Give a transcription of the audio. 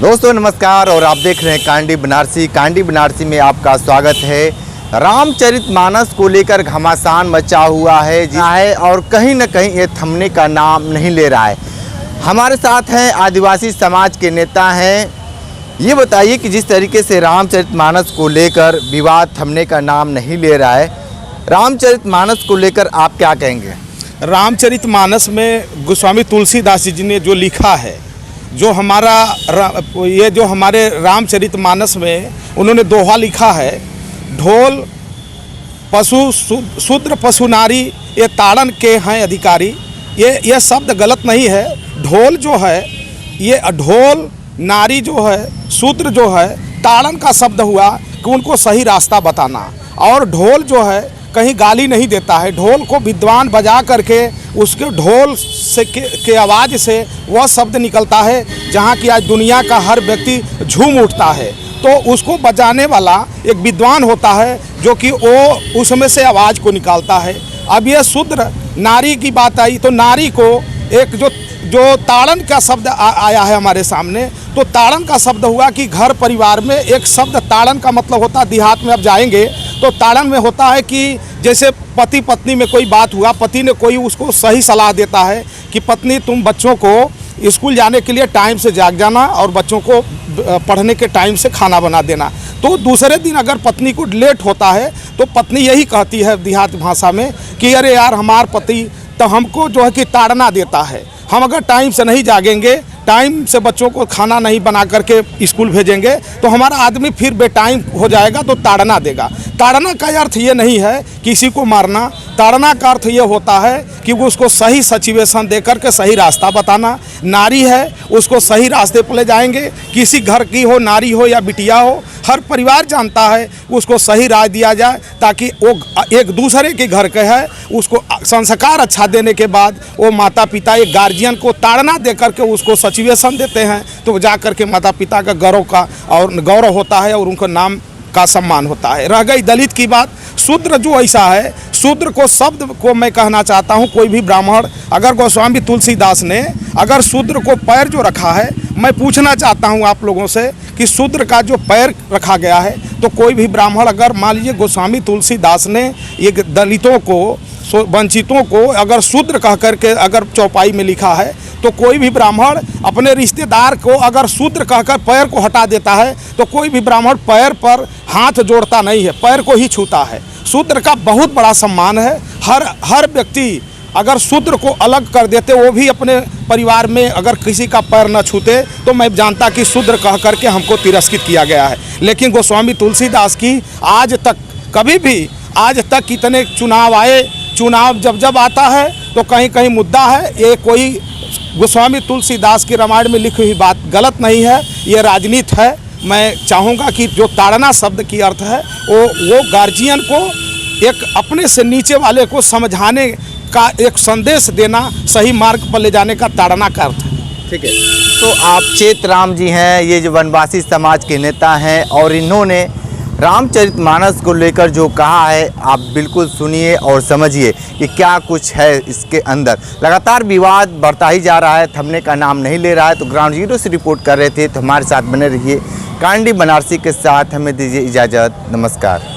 दोस्तों नमस्कार और आप देख रहे हैं कांडी बनारसी। कांडी बनारसी में आपका स्वागत है। रामचरितमानस को लेकर घमासान मचा हुआ है और कहीं न कहीं ये थमने का नाम नहीं ले रहा है। हमारे साथ हैं आदिवासी समाज के नेता हैं। ये बताइए कि जिस तरीके से रामचरितमानस को लेकर विवाद थमने का नाम नहीं ले रहा है, रामचरितमानस को लेकर आप क्या कहेंगे? रामचरितमानस में गोस्वामी तुलसीदास जी ने जो लिखा है, जो हमारे रामचरितमानस में उन्होंने दोहा लिखा है, ढोल पशु शूद्र पशु नारी ये ताड़न के हैं अधिकारी। ये शब्द गलत नहीं है। ढोल जो है, ये ढोल नारी जो है, शूद्र जो है, ताड़न का शब्द हुआ कि उनको सही रास्ता बताना। और ढोल जो है कहीं गाली नहीं देता है। ढोल को विद्वान बजा करके उसके ढोल से के आवाज़ से वह शब्द निकलता है जहाँ की आज दुनिया का हर व्यक्ति झूम उठता है। तो उसको बजाने वाला एक विद्वान होता है जो कि वो उसमें से आवाज़ को निकालता है। अब ये शूद्र नारी की बात आई तो नारी को एक जो ताड़न का शब्द आया है हमारे सामने, तो ताड़न का शब्द हुआ कि घर परिवार में एक शब्द ताड़न का मतलब होता है, देहात में अब जाएंगे तो ताड़न में होता है कि जैसे पति पत्नी में कोई बात हुआ, पति ने कोई उसको सही सलाह देता है कि पत्नी तुम बच्चों को स्कूल जाने के लिए टाइम से जाग जाना और बच्चों को पढ़ने के टाइम से खाना बना देना। तो दूसरे दिन अगर पत्नी को लेट होता है तो पत्नी यही कहती है देहात भाषा में कि अरे यार हमार पति तो हमको जो है कि ताड़ना देता है, हम अगर टाइम से नहीं जागेंगे, टाइम से बच्चों को खाना नहीं बना करके स्कूल भेजेंगे तो हमारा आदमी फिर बेटाइम हो जाएगा तो ताड़ना देगा। ताड़ना का अर्थ ये नहीं है किसी को मारना। ताड़ना का अर्थ ये होता है कि वो उसको सही सिचुएशन दे करके सही रास्ता बताना। नारी है उसको सही रास्ते पर ले जाएंगे। किसी घर की हो, नारी हो या बिटिया हो, हर परिवार जानता है उसको सही राय दिया जाए ताकि वो एक दूसरे के घर के है उसको संस्कार अच्छा देने के बाद वो माता पिता एक गार्जियन को ताड़ना दे करके उसको सिचुएशन देते हैं तो जा करके माता पिता का गौरव होता है और उनको नाम का सम्मान होता है। रह गई दलित की बात, शूद्र जो ऐसा है, शूद्र को शब्द को मैं कहना चाहता हूँ, कोई भी ब्राह्मण अगर गोस्वामी तुलसीदास ने अगर शूद्र को पैर जो रखा है, मैं पूछना चाहता हूँ आप लोगों से कि शूद्र का जो पैर रखा गया है तो कोई भी ब्राह्मण अगर मान लीजिए गोस्वामी तुलसीदास ने ये दलितों को वंचितों को अगर शूद्र कह करके अगर चौपाई में लिखा है तो कोई भी ब्राह्मण अपने रिश्तेदार को अगर शूद्र कहकर पैर को हटा देता है तो कोई भी ब्राह्मण पैर पर हाथ जोड़ता नहीं है, पैर को ही छूता है। शूद्र का बहुत बड़ा सम्मान है। हर व्यक्ति अगर शूद्र को अलग कर देते, वो भी अपने परिवार में अगर किसी का पैर न छूते तो मैं जानता कि शूद्र कह करके हमको तिरस्कृत किया गया है। लेकिन गोस्वामी तुलसीदास की आज तक कभी भी आज तक कितने चुनाव आए, चुनाव जब आता है तो कहीं कहीं मुद्दा है। ये कोई गोस्वामी तुलसीदास की रामायण में लिखी हुई बात गलत नहीं है, ये राजनीति है। मैं चाहूँगा कि जो ताड़ना शब्द की अर्थ है वो गार्जियन को एक अपने से नीचे वाले को समझाने का एक संदेश देना, सही मार्ग पर ले जाने का ताड़ना का अर्थ है। ठीक है, तो आप चेतराम जी हैं, ये जो वनवासी समाज के नेता हैं और इन्होंने रामचरितमानस को लेकर जो कहा है आप बिल्कुल सुनिए और समझिए कि क्या कुछ है इसके अंदर। लगातार विवाद बढ़ता ही जा रहा है, थमने का नाम नहीं ले रहा है। तो ग्राउंड जीरो से रिपोर्ट कर रहे थे, तो हमारे साथ बने रहिए। कांडी बनारसी के साथ हमें दीजिए इजाज़त। नमस्कार।